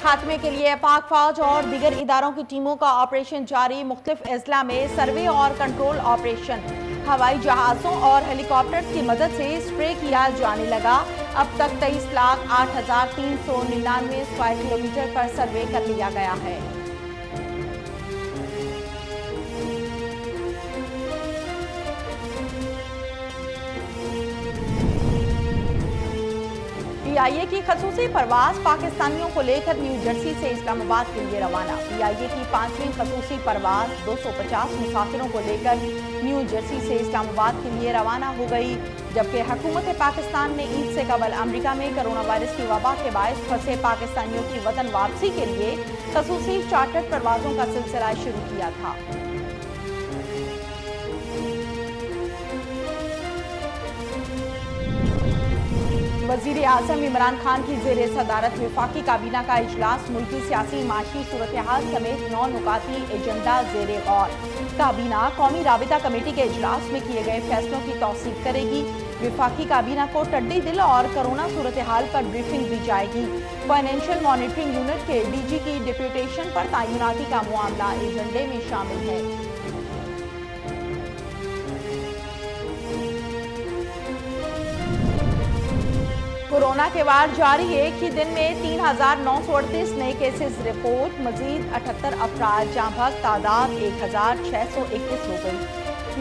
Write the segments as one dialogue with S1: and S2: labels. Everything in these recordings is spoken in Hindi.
S1: खात्मे के लिए पाक फौज और दीगर इदारों की टीमों का ऑपरेशन जारी। मुख्तलिफ अजला में सर्वे और कंट्रोल ऑपरेशन। हवाई जहाजों और हेलीकॉप्टर्स की मदद से स्प्रे किया जाने लगा। अब तक 23,08,399 स्क्वायर किलोमीटर पर सर्वे कर लिया गया है। पीआईए की खसूसी परवाज पाकिस्तानियों को लेकर न्यू जर्सी से इस्लामाबाद के लिए रवाना। पीआईए की 5वीं खसूसी परवाज 250 मुसाफिरों को लेकर न्यू जर्सी से इस्लामाबाद के लिए रवाना हो गई, जबकि हुकूमत पाकिस्तान ने ईद से कबल अमेरिका में कोरोना वायरस की वबा के बायस फंसे पाकिस्तानियों की वतन वापसी के लिए खसूसी चार्टर्ड परवाजों का सिलसिला शुरू किया था। वजीर आजम इमरान खान की जेर सदारत वफाकी काबीना का इजलास मुल्की सियासी माशी सूरत हाल समेत 9 नुकाती एजेंडा जेर गौर। काबीना कौमी राबिता कमेटी के इजलास में किए गए फैसलों की तौसीक करेगी। वफाकी काबीना को टड्डी दिल और कोरोना सूरत हाल पर ब्रीफिंग दी जाएगी। फाइनेंशियल मॉनिटरिंग यूनिट के डीजी की डिप्यूटेशन पर तैनाती का मामला एजेंडे में शामिल है। कोरोना के वार जारी। एक ही दिन में 3,938 नए केसेस रिपोर्ट। मजीद 78 अफराद जाँ भग। तादाद 1,621 हो गई।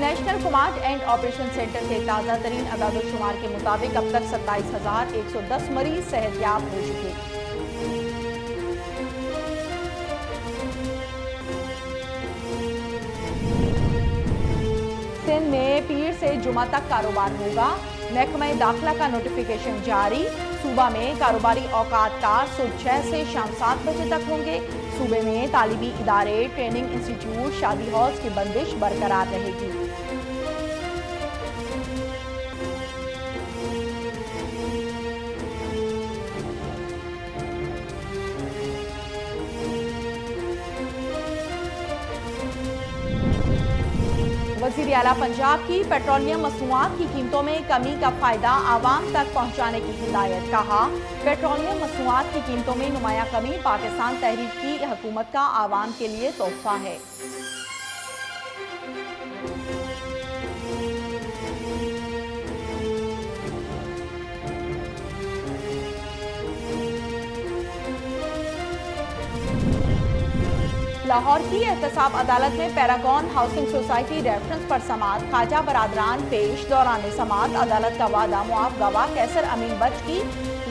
S1: National command and operation centre के ताज़ा तरीन अदाद-ओ-शुमार के मुताबिक अब तक 27,110 मरीज सेहतयाब हो चुके। सिंध में पीर से जुमा तक कारोबार होगा। महकमा दाखिला का नोटिफिकेशन जारी। सूबा में कारोबारी औकात तार सुबह 6 से शाम 7 बजे तक होंगे। सूबे में तालीमी इदारे, ट्रेनिंग इंस्टीट्यूट, शादी हॉल्स की बंदिश बरकरार रहेगी। वज़ीर आला पंजाब की पेट्रोलियम मसनूआत की कीमतों में कमी का फायदा आवाम तक पहुँचाने की हिदायत। कहा, पेट्रोलियम मसनूआत की कीमतों में नुमाया कमी पाकिस्तान तहरीक की हुकूमत का आवाम के लिए तोहफा है। लाहौर की एहतसाब अदालत में पैरागॉन हाउसिंग सोसाइटी रेफरेंस पर समात। ख्वाजा बरादरान पेश। दौरान समात अदालत का वादा मुआफ गवाह कैसर अमीन बट की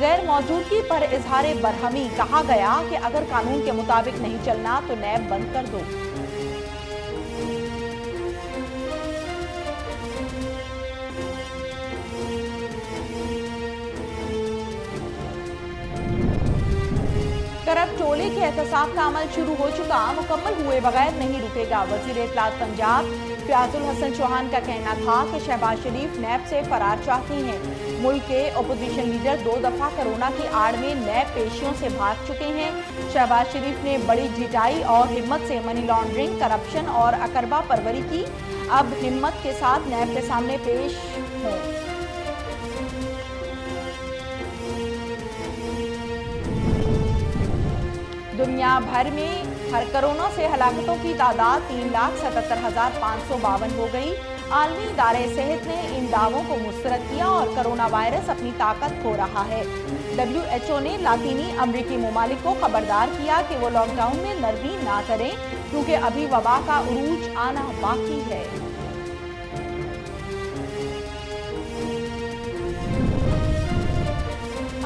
S1: गैर मौजूदगी पर इजहार बरहमी। कहा गया कि अगर कानून के मुताबिक नहीं चलना तो नैब बंद कर दो। करब टोले के एहतसाब का अमल शुरू हो चुका, मुकम्मल हुए बगैर नहीं रुकेगा। वजीर इत्तलात पंजाब फयाजुल हसन चौहान का कहना था कि शहबाज शरीफ नैब से फरार चाहती हैं। मुल्क के अपोजिशन लीडर 2 दफा कोरोना की आड़ में नैब पेशियों से भाग चुके हैं। शहबाज शरीफ ने बड़ी ढिठाई और हिम्मत से मनी लॉन्ड्रिंग, करप्शन और अकरबा परवरी की। अब हिम्मत के साथ नैब के सामने पेश हों। दुनिया भर में हर कोरोना से हलाकतों की तादाद 3,77,552 हो गई। आलमी इदारे सेहत ने इन दावों को मुस्तरद किया और कोरोना वायरस अपनी ताकत खो रहा है। WHO ने लातीनी अमरीकी ममालिक को खबरदार किया कि वो लॉकडाउन में नरमी ना करें, क्योंकि अभी वबा का उरूज आना बाकी है।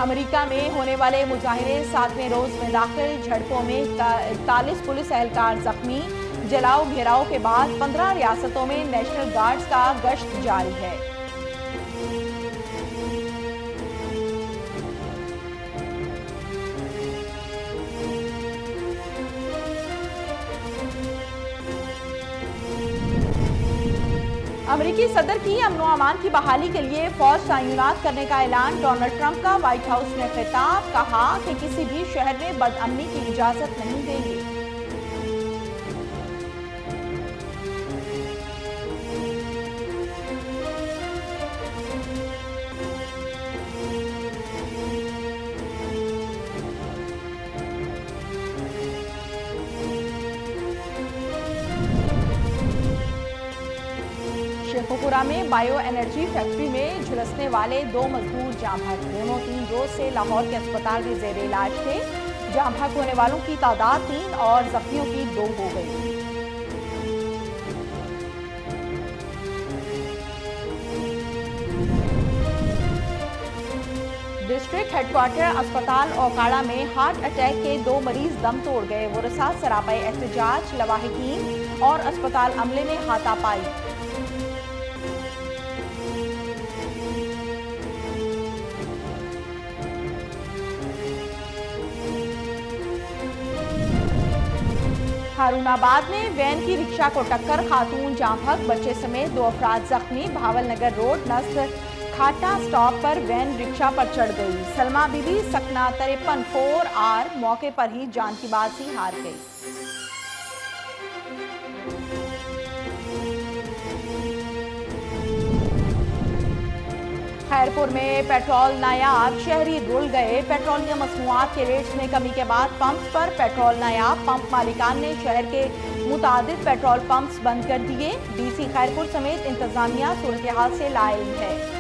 S1: अमेरिका में होने वाले मुजाहिरे 7वें रोज में दाखिल। झड़पों में 41 पुलिस एहलकार जख्मी। जलाओ घेराव के बाद 15 रियासतों में नेशनल गार्ड्स का गश्त जारी है। अमेरिकी सदर की अमनो अमान की बहाली के लिए फौज तैनात करने का ऐलान। डोनाल्ड ट्रंप का व्हाइट हाउस में खिताब। कहा कि किसी भी शहर में बदअमनी की इजाजत नहीं देंगे। शेखपुरा में बायो एनर्जी फैक्ट्री में झुलसने वाले 2 मजदूर जाँ बहक। दोनों 3 रोज से लाहौर के अस्पताल में जेर इलाज थे। जाँ बहक होने वालों की तादाद 3 और जख्मियों की 2 हो गई। डिस्ट्रिक्ट हेडक्वार्टर अस्पताल ओकाड़ा में हार्ट अटैक के 2 मरीज दम तोड़ गए। वरसा सरापा एहतजाज, लवाहिकीन और अस्पताल अमले में हाथापाई। हारूनाबाद में वैन की रिक्शा को टक्कर, खातून जाँ बहक, बच्चे समेत 2 अफराद जख्मी। भावलनगर रोड नस्र खाटा स्टॉप पर वैन रिक्शा पर चढ़ गई। सलमा बीबी सकना 53 4R मौके पर ही जान की बाजी हार गई। खैरपुर में पेट्रोल नायाब, शहरी रुल गए। पेट्रोलियम मसनूआत के रेट्स में कमी के बाद पंप्स पर पेट्रोल नायाब। पंप मालिकान ने शहर के मुतादिद पेट्रोल पंप्स बंद कर दिए। डीसी खैरपुर समेत इंतजामिया सूरत हाल से लाइल है।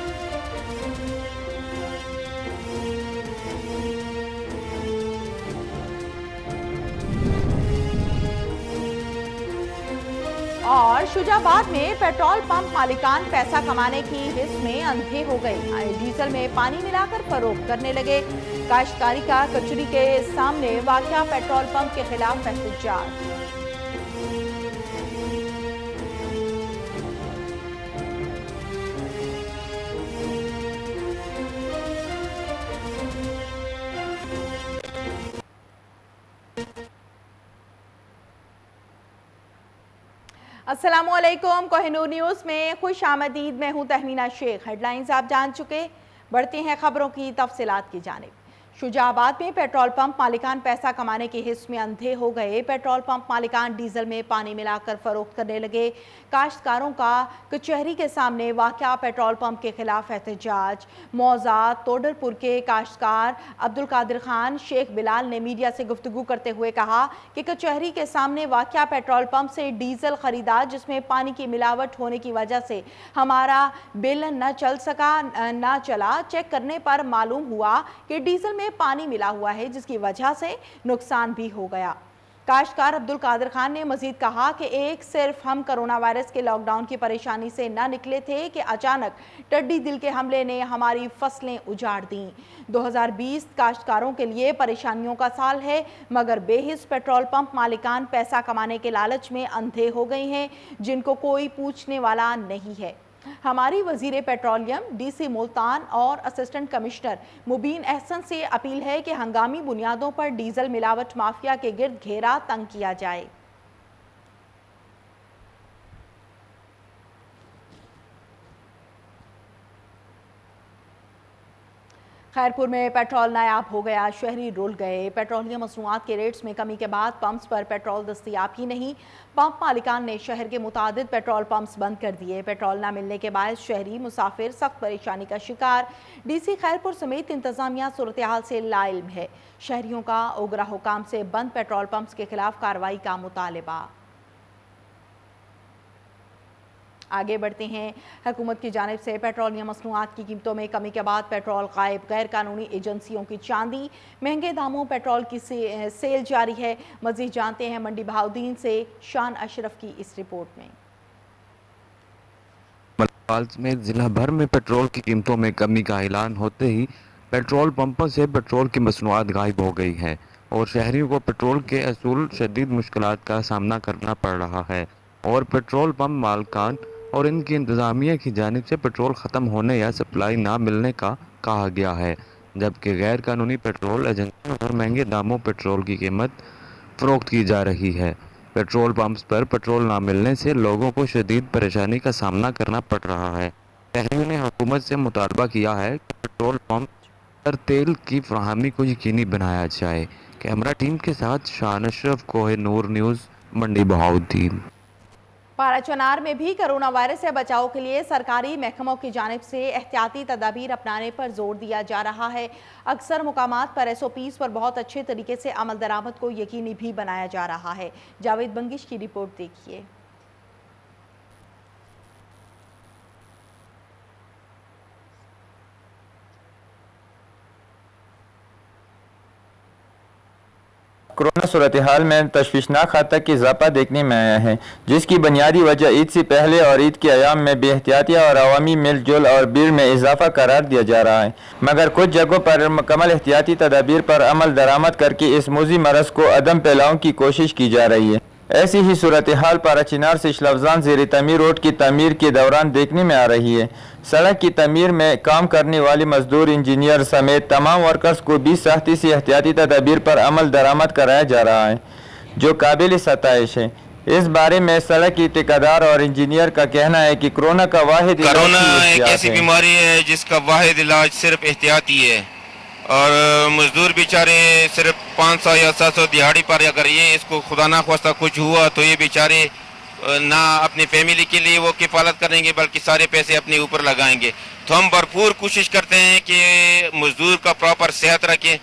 S1: और शुजाबाद में पेट्रोल पंप मालिकान पैसा कमाने की हिस में अंधे हो गए। डीजल में पानी मिलाकर फरोख्त करने लगे। काश्तकारी का कचरी के सामने वाक़या पेट्रोल पंप के खिलाफ एहतजाज। अस्सलामुअलैकुम, कोहिनूर न्यूज़ में खुश आमदीद। मैं हूं तहमीना शेख। हेडलाइंस आप जान चुके, बढ़ते हैं खबरों की तफसीलात की जानिब। शुजाबाद में पेट्रोल पंप मालिकान पैसा कमाने के हिस्स में अंधे हो गए। पेट्रोल पंप मालिकान डीजल में पानी मिलाकर फरोख्त करने लगे। काश्तकारों का कचहरी के सामने वाक़या पेट्रोल पंप के खिलाफ एहतजाज। मौजा तोडरपुर के काश्तकार अब्दुल कादिर खान शेख बिलाल ने मीडिया से गुफ्तगू करते हुए कहा कि कचहरी के सामने वाक़या पेट्रोल पंप से डीजल खरीदा, जिसमें पानी की मिलावट होने की वजह से हमारा बिल न चला। चेक करने पर मालूम हुआ कि डीजल में पानी मिला हुआ है, जिसकी वजह से नुकसान भी हो गया। काश्तकार अब्दुल कादिर खान ने मजीद कहा कि एक सिर्फ हम कोरोना वायरस के लॉकडाउन की परेशानी से न निकले थे कि अचानक टिड्डी दिल के हमले ने हमारी फसलें उजाड़ दी। 2020 काश्तकारों के लिए परेशानियों का साल है, मगर बेहिस पेट्रोल पंप मालिकान पैसा कमाने के लालच में अंधे हो गए हैं, जिनको कोई पूछने वाला नहीं है। हमारी वजीर पेट्रोलियम डीसी मुल्तान और असिस्टेंट कमिश्नर मुबीन अहसन से अपील है कि हंगामी बुनियादों पर डीजल मिलावट माफिया के गिर्द घेरा तंग किया जाए। खैरपुर में पेट्रोल नायाब हो गया, शहरी रुल गए। पेट्रोलियम मसनूआत के रेट्स में कमी के बाद पंप्स पर पेट्रोल दस्तयाब ही नहीं, पंप मालिकान ने शहर के मुतादिद पेट्रोल पंप्स बंद कर दिए। पेट्रोल न मिलने के बाद शहरी मुसाफिर सख्त परेशानी का शिकार। डीसी खैरपुर समेत इंतजामिया सूरत हाल से लाइल है। शहरियों का ओगरा हुकाम से बंद पेट्रोल पंप्स के खिलाफ कार्रवाई का मुतालबा। आगे बढ़ते हैं। हुकूमत की जानिब से पेट्रोलियम मसनूआत की कीमतों में कमी के बाद पेट्रोल गायब। गैर कानूनी एजेंसियों की चांदी, महंगे दामों पेट्रोल की सेल जारी है। मजीद जानते हैं मंडी बहाउद्दीन से शान अशरफ की इस रिपोर्ट में।
S2: में जिला भर में पेट्रोल की कीमतों में कमी का ऐलान होते ही पेट्रोल पंपों से पेट्रोल की मसनूआत गायब हो गई है और शहरियों को पेट्रोल के असूल शदीद मुश्किलात का सामना करना पड़ रहा है। और पेट्रोल पंप मालकान और इनकी इंतज़ामिया की जानिब से पेट्रोल ख़त्म होने या सप्लाई ना मिलने का कहा गया है, जबकि गैर कानूनी पेट्रोल एजेंसियों पर महंगे दामों पेट्रोल की कीमत फ़रोख्त की जा रही है। पेट्रोल पंप्स पर पेट्रोल ना मिलने से लोगों को शदीद परेशानी का सामना करना पड़ रहा है। शहरियों ने हुकूमत से मुतालबा किया है कि पेट्रोल पंप पर तेल की फराहमी को यकीनी बनाया जाए। कैमरा टीम के साथ शान अशरफ, कोहिनूर न्यूज़, मंडी बहाउद्दीन।
S1: पाराचनार में भी कोरोना वायरस से बचाव के लिए सरकारी महकमों की जानिब से एहतियाती तदाबीर अपनाने पर जोर दिया जा रहा है। अक्सर मुकामात पर SOPs पर बहुत अच्छे तरीके से अमल दरामद को यकीनी भी बनाया जा रहा है। जावेद बंगिश की रिपोर्ट देखिए।
S3: कोरोना सूरत हाल में तशवीशनाक हद तक इजाफा देखने में आया है, जिसकी बुनियादी वजह ईद से पहले और ईद के अयाम में बेहतियातिया और अवामी मिलजुल और भीड़ में इजाफा करार दिया जा रहा है। मगर कुछ जगहों पर मुकम्मल एहतियाती तदाबीर पर अमल दरामद करके इस मूजी मरज को अदम फैलाव की कोशिश की जा रही है। ऐसी ही सूरत हाल पाराचिनार से इशलफजान ज़ेर तमीर रोड की तमीर के दौरान देखने में आ रही है। सड़क की तमीर में काम करने वाले मजदूर, इंजीनियर समेत तमाम वर्कर्स को भी सख्ती से एहतियाती तदाबीर पर अमल दरामद कराया जा रहा है, जो काबिल सताइश है। इस बारे में सड़क के ठेकेदार और इंजीनियर का कहना है कि कोरोना का वाहिद
S4: एक ऐसी बीमारी है जिसका वाहिद इलाज सिर्फ एहतियाती है, और मजदूर बेचारे सिर्फ 500 या 700 दिहाड़ी पर अगर ये इसको खुदा ना ख्वास्ता कुछ हुआ तो ये बेचारे ना अपनी फैमिली के लिए वो किफ़ालत करेंगे बल्कि सारे पैसे अपने ऊपर लगाएंगे। तो हम भरपूर कोशिश करते हैं कि मजदूर का प्रॉपर सेहत रखें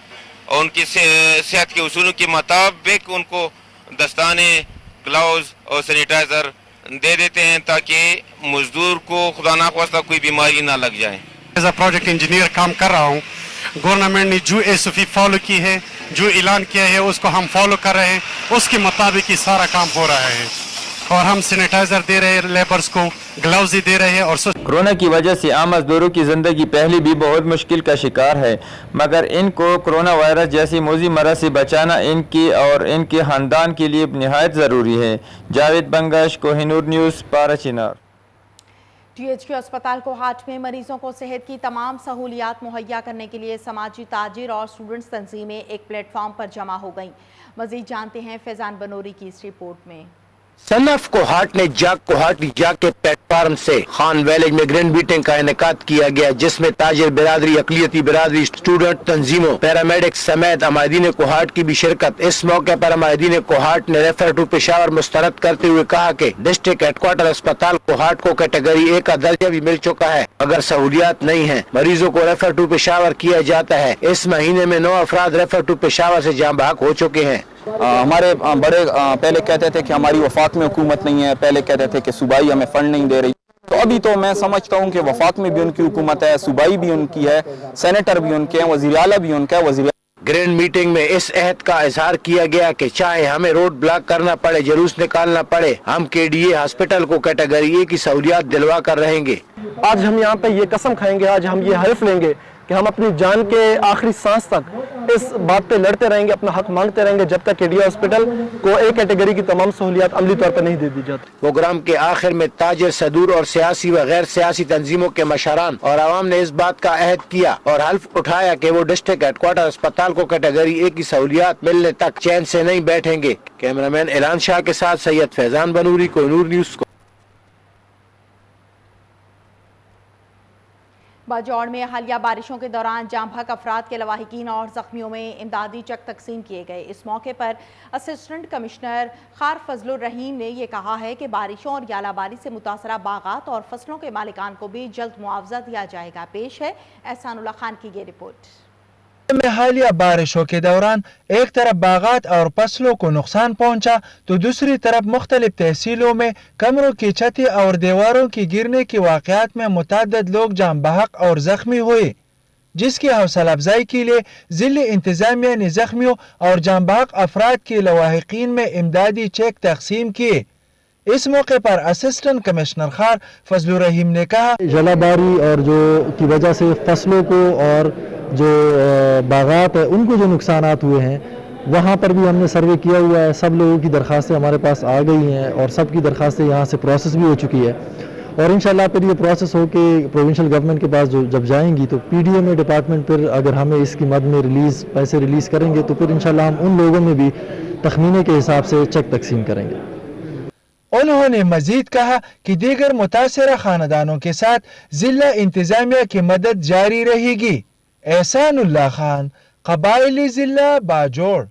S4: और उनकी सेहत के उसूलों के मुताबिक उनको दस्ताने, ग्लव्स और सैनिटाइज़र दे देते हैं ताकि मजदूर को खुदा ना ख्वास्ता कोई बीमारी ना लग जाए।
S5: एज अ प्रोजेक्ट इंजीनियर काम कर रहा हूँ। गवर्नमेंट ने जो SOP फॉलो की है, जो ऐलान किया है उसको हम फॉलो कर रहे हैं, उसके मुताबिक ही सारा काम हो रहा है। और हम सैनिटाइजर दे रहे हैं लेबर्स को, ग्लव्स दे रहे हैं। और
S3: कोरोना की वजह से आम मजदूरों की जिंदगी पहले भी बहुत मुश्किल का शिकार है, मगर इनको कोरोना वायरस जैसी मूजी मरज से बचाना इनकी और इनके खानदान के लिए निहायत ज़रूरी है। जावेद बंगश, कोहिनूर न्यूज़, पाराचिनार।
S1: THQ अस्पताल कोहाट में मरीजों को सेहत की तमाम सहूलियात मुहैया करने के लिए समाजी ताजिर और स्टूडेंट्स तंजीमें एक प्लेटफॉर्म पर जमा हो गईं। मजीद जानते हैं फैजान बनोरी की इस रिपोर्ट में।
S6: सनफ कोहाट ने जाग के प्लेटफार्म से खान विलेज में ग्रैंड मीटिंग का इनेकाद किया गया, जिसमें ताजिर बिरादरी, अकलियती बिरादरी, स्टूडेंट तंजीमों, पैरामेडिक्स समेत अमायदीन कोहाट की भी शिरकत। इस मौके पर अमायदीन कोहाट ने रेफर टू पेशावर मुस्तरद करते हुए कहा कि डिस्ट्रिक्ट हेडक्वार्टर अस्पताल कोहाट को कैटेगरी A का दर्जा भी मिल चुका है, मगर सहूलियात नहीं है। मरीजों को रेफर टू पेशावर किया जाता है। इस महीने में 9 अफराद रेफर टू पेशावर से जाँ बहक हो चुके हैं।
S7: हमारे बड़े पहले कहते थे कि हमारी वफाक में हुकूमत नहीं है, पहले कहते थे कि सूबाई हमें फंड नहीं दे रही, तो अभी तो मैं समझता हूँ कि वफाक में भी उनकी हुकूमत है, सूबाई भी उनकी है, सेनेटर भी उनके हैं, वज़ीर आला भी उनका है। वज़ीर
S6: ग्रैंड मीटिंग में इस अहद का इजहार किया गया कि चाहे हमें रोड ब्लॉक करना पड़े, जुलूस निकालना पड़े, हम KDA हॉस्पिटल को कैटेगरी A की सहूलियात दिलवा कर रहेंगे।
S8: आज हम यहाँ पे ये कसम खाएंगे, आज हम ये हल्फ लेंगे कि हम अपनी जान के आखिरी सांस तक इस बात पे लड़ते रहेंगे, अपना हक मांगते रहेंगे जब तक KDA हॉस्पिटल को A कैटेगरी की तमाम सहूलियात अमली तौर पर नहीं दे दी जाती।
S6: प्रोग्राम के आखिर में ताजिर, सदूर और सियासी व गैर सियासी तंजीमों के मशारान और आवाम ने इस बात का अहद किया और हल्फ उठाया कि वो डिस्ट्रिक्ट हेडक्वार्टर अस्पताल को कैटेगरी A की सहूलियात मिलने तक चैन से नहीं बैठेंगे। कैमरामैन ऐलान शाह के साथ सैयद फैजान बनूरी, कोहिनूर न्यूज़।
S1: बाजौड़ में हालिया बारिशों के दौरान जाम-बहक अफराद के लवाहिकीन और जख्मियों में इमदादी चेक तकसीम किए गए। इस मौके पर असिस्टेंट कमिश्नर खार फजलुर रहीम ने यह कहा है कि बारिशों और यालाबारी से मुतासरा बागात और फसलों के मालिकान को भी जल्द मुआवजा दिया जाएगा। पेश है एहसानुल्लाह खान की ये रिपोर्ट।
S9: में हालिया बारिशों के दौरान एक तरफ बागात और फसलों को नुकसान पहुंचा तो दूसरी तरफ मुख्तलिफ तहसीलों में कमरों की छतें और दीवारों की गिरने की वाक़यात में मुतअद्दिद लोग जाम बहक और जख्मी हुए, जिसकी हौसला अफजाई के लिए जिले इंतजामिया ने जख्मियों और जाम बहक अफराद के लवाहिकीन में इमदादी चेक तकसीम किए। इस मौके पर असिस्टेंट कमिश्नर खार फजलुर रहीम ने कहा,
S8: जलाबारी और जो की वजह से फसलों को और जो बागात है उनको जो नुकसानात हुए हैं वहाँ पर भी हमने सर्वे किया हुआ है। सब लोगों की दरखास्तें हमारे पास आ गई हैं और सब की दरखास्तें यहाँ से प्रोसेस भी हो चुकी है और इंशाल्लाह फिर ये प्रोसेस हो के प्रोविंशियल गवर्नमेंट के पास जो जब जाएंगी तो PDA में डिपार्टमेंट पर अगर हमें इसकी मद में पैसे रिलीज़ करेंगे तो फिर इंशाल्लाह हम उन लोगों में भी तखमीने के हिसाब से चेक तकसीम करेंगे।
S9: उन्होंने मजीद कहा कि दीगर मुतासरा खानदानों के साथ जिला इंतजामिया की मदद जारी रहेगी। एहसानुल्लाह खान, कबायली जिला बाजौड़।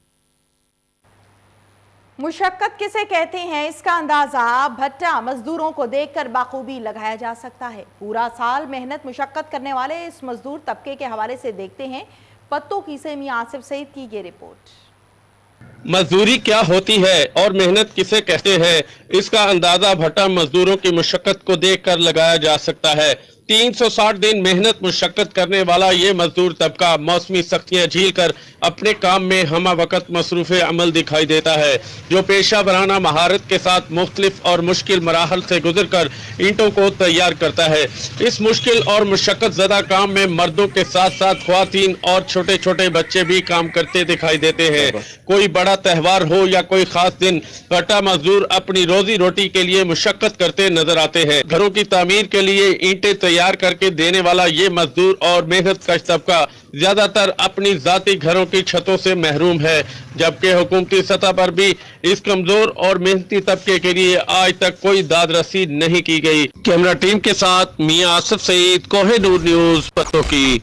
S1: मुशक्कत किसे कहते हैं इसका अंदाजा भट्टा मजदूरों को देखकर बाखूबी लगाया जा सकता है। पूरा साल मेहनत मुशक्कत करने वाले इस मजदूर तबके के हवाले से देखते हैं पत्तों की से मियां आसिफ सईद की ये रिपोर्ट।
S10: मजदूरी क्या होती है और मेहनत किसे कहते हैं, इसका अंदाजा भट्टा मजदूरों की मुशक्कत को देखकर लगाया जा सकता है। 360 दिन मेहनत मुशक्कत करने वाला ये मजदूर तबका मौसमी सख्तियां झील कर अपने काम में हमा वक्त मसरूफ़ अमल दिखाई देता है, जो पेशा वराना महारत के साथ मुख्तलिफ और मुश्किल मराहल से गुजर कर ईंटों को तैयार करता है। इस मुश्किल और मुशक्कत ज़दा काम में मर्दों के साथ साथ ख्वातीन और छोटे छोटे बच्चे भी काम करते दिखाई देते हैं। कोई बड़ा त्यौहार हो या कोई खास दिन, भट्टा मजदूर अपनी रोजी रोटी के लिए मुशक्कत करते नजर आते हैं। घरों की तामीर के लिए ईंटें तैयार करके देने वाला ये मजदूर और मेहनत कश तबका ज्यादातर अपनी जाती घरों की छतों से महरूम है, जबकि हुकूमती सतह पर भी इस कमजोर और मेहनती तबके के लिए आज तक कोई दाद रसी नहीं की गई। कैमरा टीम के साथ मियां आसिफ सईद, कोहिनूर न्यूज पत्तों की।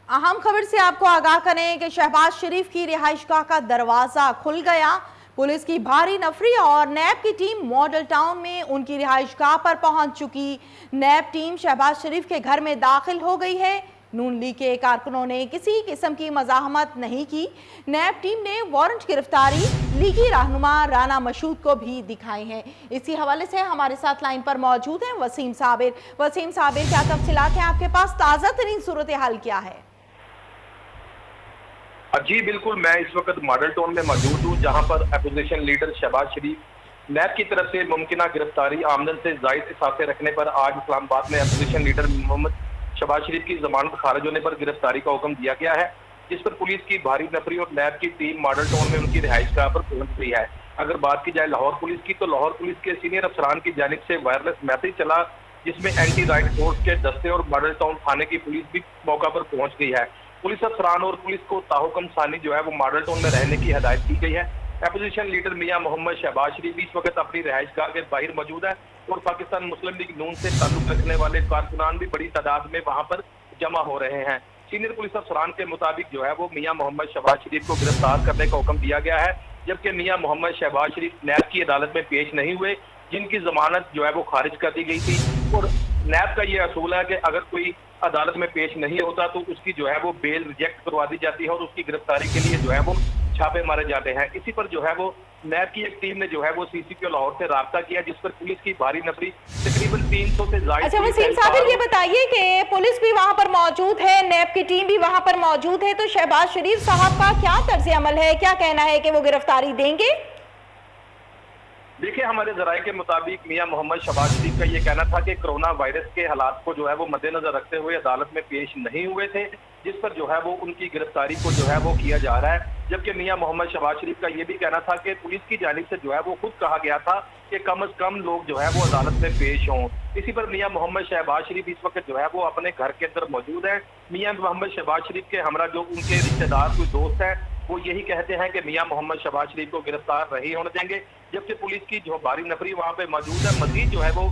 S1: अहम खबर से आपको आगाह करें कि शहबाज शरीफ की रिहाइशगाह का दरवाजा खुल गया। पुलिस की भारी नफरी और नैब की टीम मॉडल टाउन में उनकी रिहाइशगाह पर पहुंच चुकी। नैब टीम शहबाज शरीफ के घर में दाखिल हो गई है। नून लीग के कारकुनों ने किसी किस्म की मज़ाहमत नहीं की। नैब टीम ने वारंट गिरफ्तारी लीगी रहनुमा राना मशहूद को भी दिखाए हैं। इसी हवाले से हमारे साथ लाइन पर मौजूद हैं वसीम साबिर। वसीम साबिर, क्या तफसीलात हैं आपके पास? ताज़ा तरीन सूरत हाल क्या है?
S11: जी बिल्कुल, मैं इस वक्त मॉडल टाउन में मौजूद हूँ, जहाँ पर अपोजिशन लीडर शहबाज शरीफ नैब की तरफ से मुमकिन गिरफ्तारी आमदन से जायद इसाफे रखने पर आज इस्लामाबाद में अपोजिशन लीडर मोहम्मद शहबाज शरीफ की जमानत खारिज होने पर गिरफ्तारी का हुक्म दिया गया है, जिस पर पुलिस की भारी नफरी और नैब की टीम मॉडल टाउन में उनकी रिहाइशगाह पर पहुंच गई है। अगर बात की जाए लाहौर पुलिस की, तो लाहौर पुलिस के सीनियर अफसरान की जानिब से वायरलेस मैसेज चला, जिसमें एंटी राइट फोर्स के दस्ते और मॉडल टाउन थाने की पुलिस भी मौका पर पहुंच गई है। पुलिस अफसरान और पुलिस को ताहुकम सानी जो है वो मॉडल टाउन में रहने की हदायत की गई है। अपोजिशन लीडर मियां मोहम्मद शहबाज शरीफ इस वक्त अपनी रिहाइशगाह के बाहर मौजूद है और पाकिस्तान मुस्लिम लीग नून से ताल्लुक रखने वाले कारकुनान भी बड़ी तादाद में वहां पर जमा हो रहे हैं। सीनियर पुलिस अफसरान के मुताबिक जो है वो मियां मोहम्मद शहबाज शरीफ को गिरफ्तार करने का हुक्म दिया गया है, जबकि मियां मोहम्मद शहबाज शरीफ नैब की अदालत में पेश नहीं हुए, जिनकी जमानत जो है वो खारिज कर दी गई थी। और नैब का ये असूल है कि अगर कोई अदालत में पेश नहीं होता तो उसकी जो है वो बेल रिजेक्ट करवा दी जाती है और उसकी गिरफ्तारी के लिए जो है वो छापे मारे जाते हैं। इसी पर जो है वो नैब की एक टीम ने जो है वो CCP लाहौर से राब्ता किया, जिस पर पुलिस की भारी नफरी तकरीबन 300 से ज्यादा।
S1: अच्छा वसीम साबिर, ये बताइए कि पुलिस भी वहां पर मौजूद है, नैब की टीम भी वहां पर मौजूद है, तो शहबाज शरीफ साहब का क्या तर्ज अमल है, क्या कहना है कि वो गिरफ्तारी देंगे?
S11: देखिए, हमारे जराये के मुताबिक मियां मोहम्मद शहबाज शरीफ का ये कहना था कि कोरोना वायरस के हालात को जो है वो मद्देनजर रखते हुए अदालत में पेश नहीं हुए थे, जिस पर जो है वो उनकी गिरफ्तारी को जो है वो किया जा रहा है। जबकि मियां मोहम्मद शहबाज शरीफ का ये भी कहना था कि पुलिस की जानिब से जो है वो खुद कहा गया था कि कम से कम लोग जो है वो अदालत में पेश हों। इसी पर मियां मोहम्मद शहबाज शरीफ इस वक्त जो है वो अपने घर के अंदर मौजूद है। मियां मोहम्मद शहबाज शरीफ के हमरा जो उनके रिश्तेदार कोई दोस्त है वो यही कहते हैं कि मियां मोहम्मद शहबाज शरीफ को गिरफ्तार नहीं होने देंगे, जबकि पुलिस की जो भारी नफरी वहां पे मौजूद है। मजीद जो है वो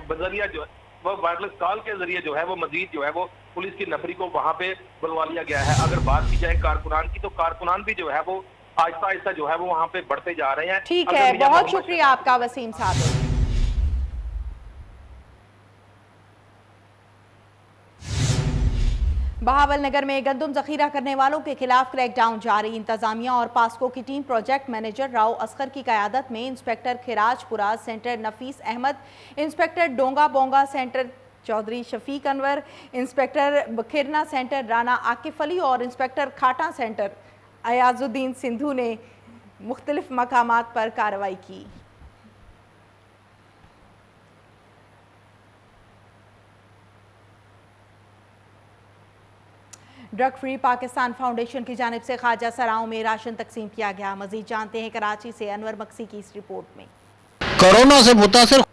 S11: बजरिया जो वो वायरलेस कॉल के जरिए जो है वो मजीद जो है वो पुलिस की नफरी को वहां पे बुलवा लिया गया है। अगर बात की जाए कारकुनान की, तो कारकुनान भी जो है वो आहिस्ता आहिस्ता जो है वो वहां पे बढ़ते जा रहे हैं।
S1: ठीक है, बहुत शुक्रिया आपका वसीम साहब। बहावलनगर में गंदम जखीरा करने वालों के खिलाफ क्रैकडाउन जारी। इंतजामिया और पास्को की team project manager Rao Asghar की क़यादत में inspector Khirajpura centre Nafees Ahmad, inspector Donga Bonga centre Chaudhry Shafiq Anwar, inspector Bakhirna centre Rana Akif Ali और इंस्पेक्टर खाटा सेंटर अयाजुद्दीन सिंधु ने मुख्तलिफ मकामात पर कार्रवाई की। ड्रग फ्री पाकिस्तान फाउंडेशन की जानिब से ख्वाजा सराओं में राशन तकसीम किया गया। मजीद जानते हैं कराची से अनवर मक्सी की इस रिपोर्ट में।
S6: कोरोना से मुतासर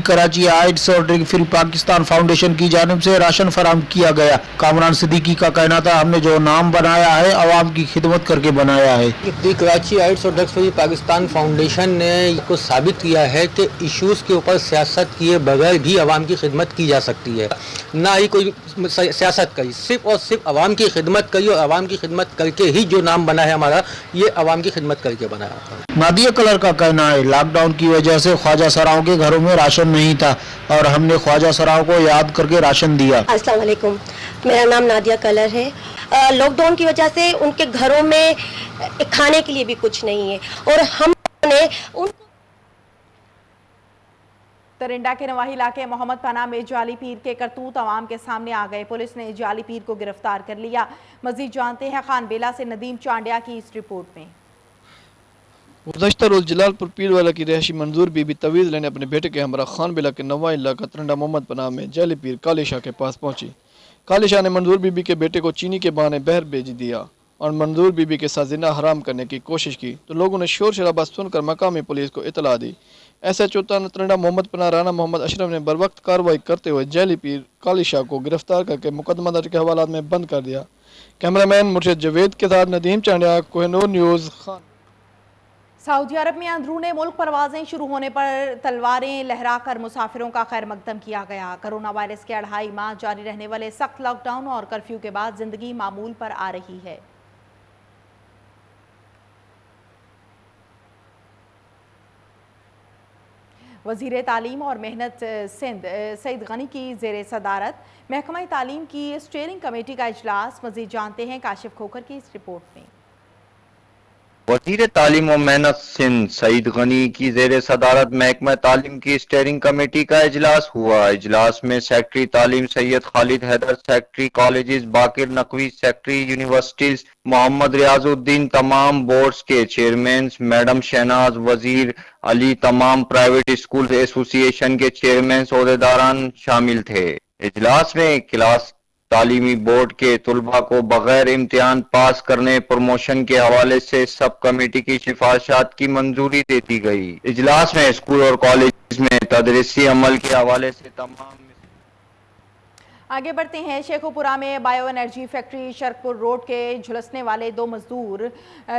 S6: कराची एड्स और ड्रग फ्री पाकिस्तान फाउंडेशन की जानिब से राशन फराहम किया गया। कामरान सिद्दीकी का कहना था, हमने जो नाम बनाया है आवाम की खिदमत करके बनाया है।
S12: कराची एड्स और ड्रग्स फ्री पाकिस्तान फाउंडेशन ने इसको साबित किया है कि इश्यूज के ऊपर सियासत किए बगैर भी आवाम की खिदमत की जा सकती है। ना ही कोई सियासत करी, सिर्फ और सिर्फ आवाम की खिदमत करी और आवाम की खिदमत करके ही जो नाम बना है हमारा, ये आवाम की खिदमत करके बनाया।
S6: नादिया कलर का कहना है, लॉकडाउन की वजह से ख्वाजा सराओं के घरों में राशन नहीं था और हमने ख्वाजा सराव को याद करके राशन दिया।
S13: अस्सलाम वालेकुम, मेरा नाम नादिया कलर है। लॉकडाउन की वजह से उनके घरों में खाने के लिए भी कुछ नहीं है और हमने उनको
S1: तरिंडा के नवाही इलाके मोहम्मद पना में जाली पीर के करतूत अवाम के सामने आ गए। पुलिस ने जाली पीर को गिरफ्तार कर लिया। मजीद जानते हैं खान बेला से नदीम चांडिया की इस रिपोर्ट में।
S14: गुज़श्ता रोज़ जलालपुर पीरवाला की रहायशी मंजूर बीबी तवीज़ लेने अपने बेटे के हमरा खान बेला के नवा इलाका तरिंडा मोहम्मद पना में जाली पीर काली शाह के पास पहुंची। काली शाह ने मंजूर बीबी के बेटे को चीनी के बहाने बहर भेज दिया और मंजूर बीबी के साथ जिना हराम करने की कोशिश की तो लोगों ने शोर शराबा सुनकर मकामी पुलिस को इतला दी। SHO तरिंडा मोहम्मद पना राना मोहम्मद अशरफ ने बरवक्त कार्रवाई करते हुए जाली पीर काली शाह को गिरफ्तार करके मुकदमा दर्ज के हवालात में बंद कर दिया। कैमरामैन मुर्शिद जवेद के साथ नदीम चांडिया, कोहिनूर न्यूज़, खान।
S1: सऊदी अरब में अंदरूने मुल्क परवाजें शुरू होने पर तलवारें लहराकर मुसाफिरों का खैर मकदम किया गया। कोरोना वायरस के 2.5 माह जारी रहने वाले सख्त लॉकडाउन और कर्फ्यू के बाद जिंदगी मामूल पर आ रही है। वज़ीर तालीम और मेहनत सिंध सईद गनी की ज़ेर सदारत महकमा तालीम की स्टीयरिंग कमेटी का इजलास। मज़ीद जानते हैं काशिफ खोखर की इस रिपोर्ट में।
S15: वज़ीर तालीम और मेहनत सिंध सईद गनी की ज़ेर सदारत महकमा तालीम की स्टीयरिंग कमेटी का इजलास हुआ। इजलास में सेक्रेटरी तालीम सैयद खालिद हैदर, सेक्रेटरी कॉलेजेस बाकिर नकवी, सेक्रेटरी यूनिवर्सिटीज मोहम्मद रियाजुद्दीन, तमाम बोर्ड्स के चेयरमैन मैडम शहनाज वजीर अली, तमाम प्राइवेट स्कूल एसोसिएशन के चेयरमैन ओहदेदारान शामिल थे। इजलास में क्लास तालीमी बोर्ड के तुलबा को बगैर इम्तिहान पास करने प्रमोशन के हवाले से सब कमेटी की सिफारिशात की मंजूरी दे दी गई। इजलास में स्कूल और कॉलेज में तदरीसी अमल के हवाले से तमाम।
S1: आगे बढ़ते हैं। शेखोपुरा में bio energy factory Sharakpur road के झुलसने वाले 2 मजदूर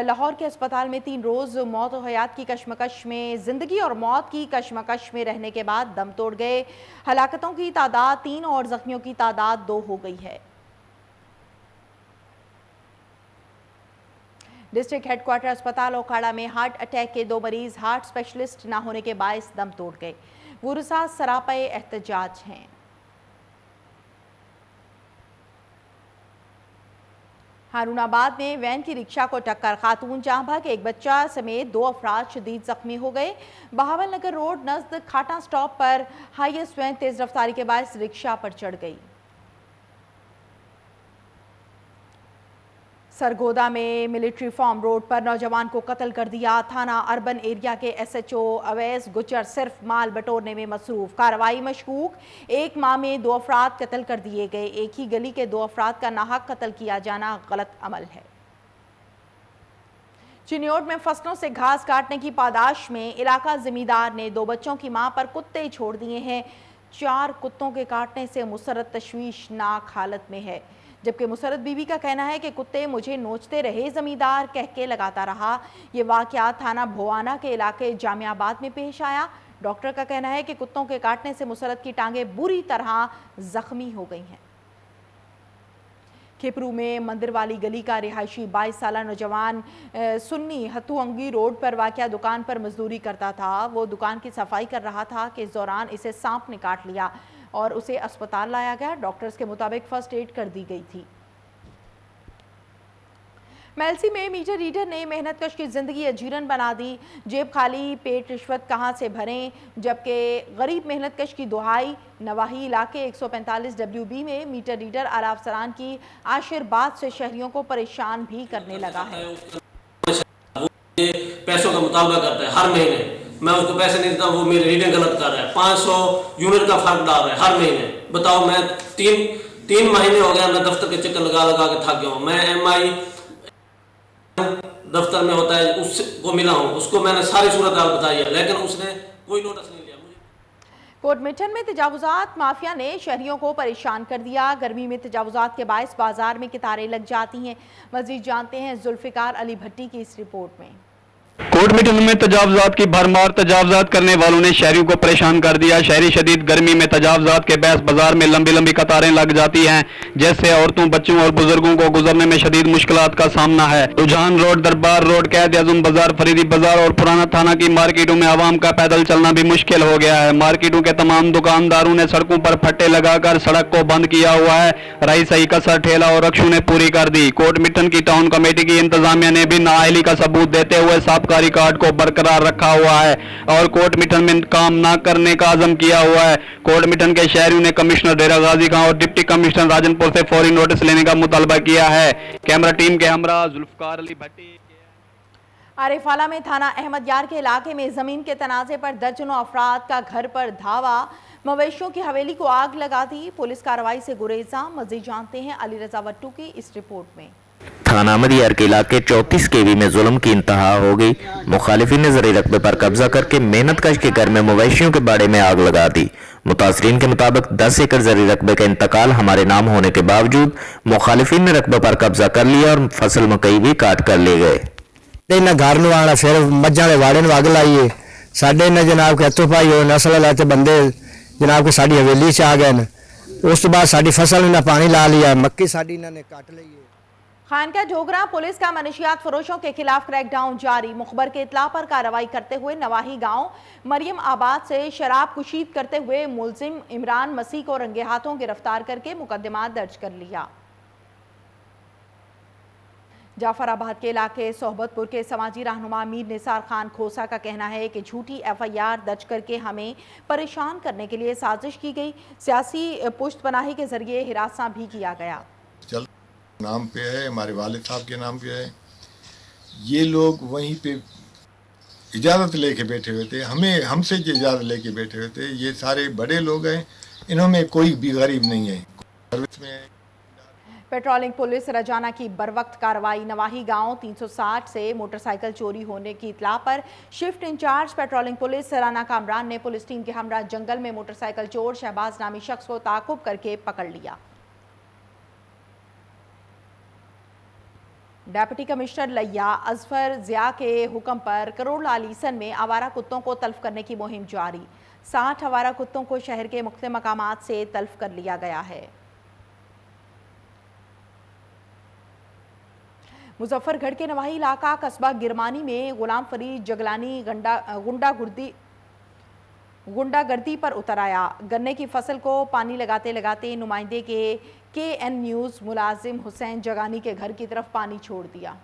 S1: लाहौर के अस्पताल में 3 रोज़ मौत और हयात की कशमकश में जिंदगी और मौत की कशमकश में रहने के बाद दम तोड़ गए। हलाकतों की तादाद 3 और जख्मियों की तादाद 2 हो गई है। डिस्ट्रिक्ट हेडक्वार्टर अस्पताल ओखाड़ा में हार्ट अटैक के 2 मरीज हार्ट स्पेशलिस्ट न होने के बायस दम तोड़ गए। वुरसा सरापे एहतजाज हैं। हारूनाबाद में वैन की रिक्शा को टक्कर, खातून जाँ भाग, एक बच्चा समेत 2 अफराद शदीद जख्मी हो गए। बहावल नगर रोड नज़द खाटा स्टॉप पर हाईएस्ट वैन तेज रफ्तारी के बायस रिक्शा पर चढ़ गई। सरगोदा में मिलिट्री फार्म रोड पर नौजवान को कत्ल कर दिया। थाना अर्बन एरिया के SHO अवैस गुजर सिर्फ माल बटोरने में मसरूफ, कार्रवाई मशकूक। 1 माह में 2 अफराद कत्ल कर दिए गए। एक ही गली के 2 अफराद का नाहक कत्ल किया जाना गलत अमल है। चिन्योट में फसलों से घास काटने की पादाश में इलाका जिमीदार ने 2 बच्चों की मां पर कुत्ते छोड़ दिए हैं। 4 कुत्तों के काटने से मुसरत तशवीशनाक हालत में है, जबकि मुसरत बीवी का कहना है कि कुत्ते मुझे नोचते रहे, जमींदार कह के लगाता रहा। ये वाकया थाना भोआना के इलाके जामियाबाद में पेश आया। डॉक्टर का कहना है कि कुत्तों के काटने से मुसरत की टांगें बुरी तरह जख्मी हो गई हैं। खेपरू में मंदिर वाली गली का रिहायशी 22 साला नौजवान सुन्नी हथुअंगी रोड पर वाक़या दुकान पर मजदूरी करता था। वो दुकान की सफाई कर रहा था कि इस दौरान इसे सांप ने काट लिया और उसे अस्पताल लाया गया। डॉक्टर्स के मुताबिक फर्स्ट एड कर दी गई थी। मेलसी में मीटर रीडर ने मेहनतकश की जिंदगी अजीरन बना दी। जेब खाली पेट रिश्वत कहां से भरें, जबकि गरीब मेहनतकश की दुहाई। नवाही इलाके 145 WB में मीटर रीडर आलाफसरान की आशीर्वाद से शहरियों को परेशान भी करने लगा है।
S16: पैसों का मुतालबा करता है हर महीने, मैं उसको पैसे नहीं देता, वो मेरी रीडिंग गलत कर रहा है। 500 यूनिट का फर्क डाल रहा है हर महीने। बताओ, मैं तीन महीने हो गया मैं दफ्तर के चक्कर लगा लगा के थक गया हूँ। मैं MI दफ्तर में होता है उसको मिला हूँ, उसको मैंने सारी सूरत हाल बताई है, लेकिन उसने कोई नोटिस नहीं लिया।
S1: कोटमिठन में तजावुजात माफिया ने शहरियों को परेशान कर दिया। गर्मी में तजावुजात के बायस बाजार में कितारें लग जाती हैं। मजीद जानते हैं जुल्फिकार अली भट्टी की इस रिपोर्ट में।
S17: कोर्ट मीटिंग में तजावजात की भरमार, तजावजात करने वालों ने शहरियों को परेशान कर दिया। शहरी शदीद गर्मी में तजावजात के बहस बाजार में लंबी लंबी कतारें लग जाती हैं, जैसे औरतों, बच्चों और बुजुर्गों को गुजरने में शदीद मुश्किलात का सामना है। रुझान रोड, दरबार रोड, कैद आजम बाजार, फरीदी बाजार और पुराना थाना की मार्केटों में आवाम का पैदल चलना भी मुश्किल हो गया है। मार्केटों के तमाम दुकानदारों ने सड़कों पर फट्टे लगाकर सड़क को बंद किया हुआ है। रही सही कसर ठेला और रक्षों ने पूरी कर दी। कोर्ट मिटन की टाउन कमेटी की इंतजामिया ने भी नाअहली का सबूत देते हुए साबकारी रिकॉर्ड को बरकरार रखा हुआ है और कोर्ट मिटन में काम न करने का अज़म किया हुआ है। कोर्ट मिटन के शहरियों ने कमिश्नर डेरा गाजी खां और डिप्टी कमिश्नर राजनपुर से फौरी नोटिस लेने का मुतालबा किया है। कैमरा टीम के हमरा जुल्फकार अली भट्टी।
S1: आरिफाला में थाना अहमद यार के इलाके में जमीन के तनाजे पर दर्जनों अफराद का घर पर धावा, मवेशियों की हवेली को आग लगा दी। पुलिस कार्रवाई से गुरेजा। मजीद जानते हैं अली रजा वट्टू की इस रिपोर्ट में।
S18: थाना अहमदियार के इलाके 34 केवी में जुल्म की इंतहा हो गई। मुखालिफिन ने ज़री रकबे पर कब्जा करके मेहनत कश के घर में मवेशियों के बाड़े में आग लगा दी। मुतासरीन के मुताबिक 10 एकड़ ज़री रकबे का इंतकाल हमारे नाम होने के बावजूद मुखालिफिन ने रकबे पर कब्जा कर लिया और फसल मकई भी काट कर ले गए।
S19: इन्हें घर नू आना फिर मज्जा के वाड़े नू अग लाइए। साडे ने जनाब के हथों पाई हो नस्ल लाते बंदे जनाब के साड़ी हवेली से आ गए। उस तो बाद साड़ी फसल इन्हें पानी ला लिया, मक्की साड़ी इन्होंने काट ली।
S1: खानका जोगरा पुलिस का मनशियात फरोशों के खिलाफ क्रैकडाउन जारी। मुखबर के इत्ला पर कार्रवाई करते हुए नवाही गांव मरियम आबाद से शराब कुशीद करते हुए मुलजिम इमरान मसीह को रंगे हाथों गिरफ्तार करके मुकदमा दर्ज कर लिया। जाफराबाद के इलाके सोहबतपुर के समाजी रहनुमा मीर निसार खान खोसा का कहना है कि झूठी FIR दर्ज करके हमें परेशान करने के लिए साजिश की गई। सियासी पुश्तपनाही के जरिए हिरासा भी किया गया।
S20: नाम पे है, हमारे वालिद साहब के नाम पे है। ये लोग वहीं पे इजाज़त लेके बैठे हुए थे, हमसे जो इजाज़त लेके बैठे हुए थे। ये सारे बड़े लोग हैं, इन्होंने कोई भी गरीब नहीं है। सर्विस में
S1: पेट्रोलिंग पुलिस रजाना की बरवक्त कार्रवाई। नवाही गांव 360 से मोटरसाइकिल चोरी होने की इतला पर shift in charge patrolling police Rana Kamran ने पुलिस टीम के हमरा जंगल में मोटरसाइकिल चोर शहबाज नामी शख्स को ताकुब करके पकड़ लिया। डेप्यूटी कमिश्नर लिया अजफर जिया के हुक्म पर करोड़ लालीसन में आवारा कुत्तों को तल्फ करने की मुहिम जारी। 60 आवारा कुत्तों को शहर के मुख्तलिफ मकामात से तल्फ कर लिया गया है। मुजफ्फरगढ़ के नवाही इलाका कस्बा गिरमानी में गुलाम फरीद जगलानी गुंडागर्दी पर उतर आया। गन्ने की फसल को पानी लगाते लगाते नुमाइंदे के KN न्यूज़ मुलाजिम हुसैन जगानी के घर की तरफ पानी छोड़ दिया।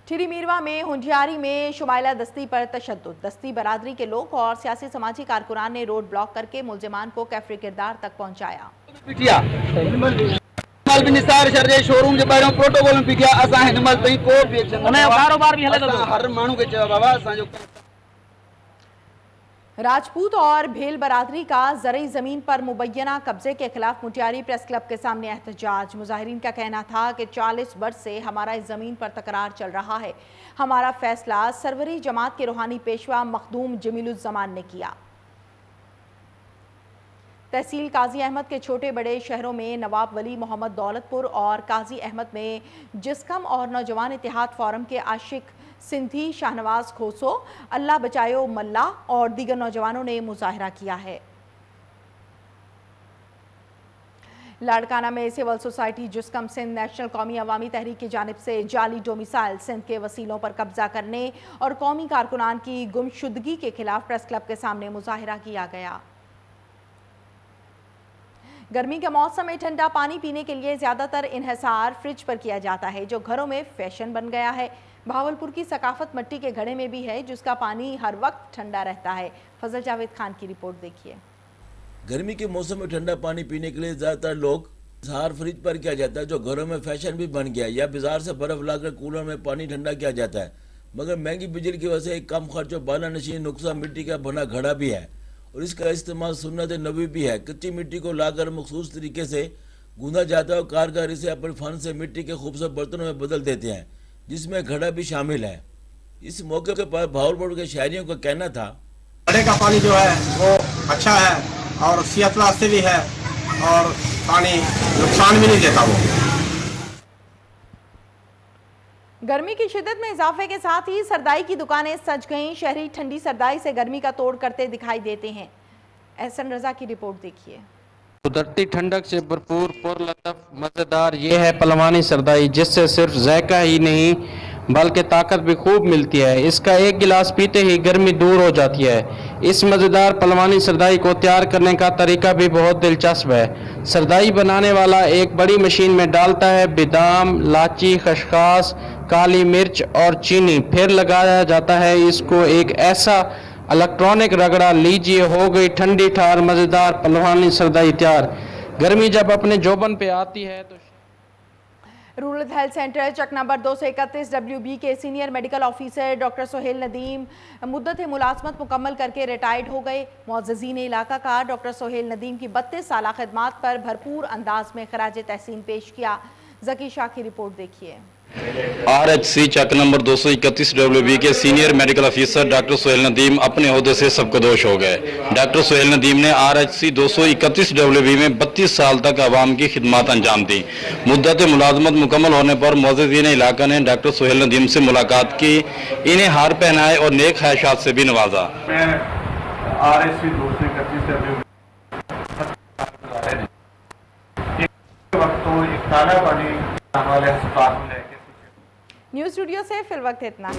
S1: ठिरी मीरवा में हुंडियारी में शुमाइला दस्ती पर तशद्दुद। दस्ती बरादरी के लोग और सियासी समाजी कारकुनान ने रोड ब्लॉक करके मुलजिमान को कैफरे किरदार तक पहुंचाया।
S21: शोरूम प्रोटोकॉल में पिटिया असा हिनमल तई को भी कारोबार भी हर मानू के बाबा जो
S1: राजपूत और भेल बरादरी का ज़रई ज़मीन पर मुबैना कब्जे के खिलाफ मुटियारी प्रेस क्लब के सामने एहतजाज। मुजाहिरीन का कहना था कि 40 वर्ष से हमारा इस ज़मीन पर तकरार चल रहा है। हमारा फैसला सरवरी जमात के रूहानी पेशवा मखदूम जमीलुज़्ज़मान ने किया। तहसील काजी अहमद के छोटे बड़े शहरों में नवाब वली मोहम्मद दौलतपुर और काजी अहमद में जिस्कम और नौजवान इत्तेहाद फोरम के आशिक सिंधी शाहनवाज खोसो, अल्लाह बचायो मल्ला और दीगर नौजवानों ने मुजाहरा किया है। लाड़काना में सिविल सोसाइटी जिस्कम सिंध नेशनल कौमी अवामी तहरीक की जानिब से जाली डोमिसाइल सिंध के वसीलों पर कब्जा करने और कौमी कारकुनान की गुमशुदगी के खिलाफ प्रेस क्लब के सामने मुजाहरा किया गया। गर्मी के मौसम में ठंडा पानी पीने के लिए ज़्यादातर इन्हिसार फ्रिज पर किया जाता है, जो घरों में फैशन बन गया है। भावलपुर की सकाफत मट्टी के घड़े में भी है, जिसका पानी हर वक्त ठंडा रहता है। फजल जावेद खान की रिपोर्ट देखिए।
S22: गर्मी के मौसम में ठंडा पानी पीने के लिए ज़्यादातर लोग इन्हिसार फ्रिज पर किया जाता है, जो घरों में फैशन भी बन गया है, या बाजार से बर्फ़ लाकर कूलर में पानी ठंडा किया जाता है। मगर महंगी बिजली की वजह से कम खर्च और बाला नशीन नुस्खा मिट्टी का बना घड़ा भी है और इसका इस्तेमाल सुन्नत नबी भी है। कच्ची मिट्टी को लाकर मखसूस तरीके से गूंदा जाता है और कारगर इसे अपने फन से मिट्टी के खूबसूरत बर्तनों में बदल देते हैं, जिसमें घड़ा भी शामिल है। इस मौके पर भावलपुर के शहरियों का कहना था,
S23: घड़े का पानी जो है वो अच्छा है और सेहत वास्ते भी है और पानी नुकसान भी नहीं देता। वो
S1: गर्मी की शिद्दत में इजाफे के साथ ही सरदाई की दुकानें सज गईं। शहरी ठंडी सरदाई से गर्मी का तोड़ करते दिखाई देते हैं। एहसन रजा की रिपोर्ट देखिए।
S2: कुदरती ठंडक से भरपूर पुरलतफ मज़ेदार ये है पलवानी सरदाई, जिससे सिर्फ जायका ही नहीं बल्कि ताकत भी खूब मिलती है। इसका एक गिलास पीते ही गर्मी दूर हो जाती है। इस मज़ेदार पलवानी सरदाई को तैयार करने का तरीका भी बहुत दिलचस्प है। सरदाई बनाने वाला एक बड़ी मशीन में डालता है बादाम, इलायची, खसखस, काली मिर्च और चीनी, फिर लगाया जाता है इसको एक ऐसा इलेक्ट्रॉनिक रगड़ा। लीजिए, हो गई ठंडी ठार मज़ेदार पलवानी सरदाई तैयार। गर्मी जब अपने जोबन पे आती है तो
S1: रूरल हेल्थ सेंटर चक नंबर 231 WB के senior medical officer doctor Sohail Nadeem मुद्दत मुलाजमत मुकम्मल करके रिटायर्ड हो गए। मुअज़्ज़िज़ीन इलाका का डॉक्टर सोहेल नदीम की 32 साला खिदमात पर भरपूर अंदाज में खराज तहसीन पेश किया। जकी शाह की रिपोर्ट देखिए।
S4: RHC चक नंबर 231 WB के senior medical officer doctor Sohail Nadeem अपने ओहदे से सबकदोश हो गए। डॉक्टर सोहेल नदीम ने RHC 231 WB में 32 साल तक आवाम की खिदमत अंजाम दी। मुद्दत मुलाजमत मुकम्मल होने पर मुअज़्ज़िज़ीन इलाका ने डॉक्टर सोहेल नदीम से मुलाकात की, इन्हें हार पहनाए और नेक ख्वाहिशात से भी नवाजा।
S5: RHC 231 WB वक्त तो एक ताला पानी वाले अस्पताल में लेके
S1: न्यूज़ स्टूडियो से फिल वक्त इतना है।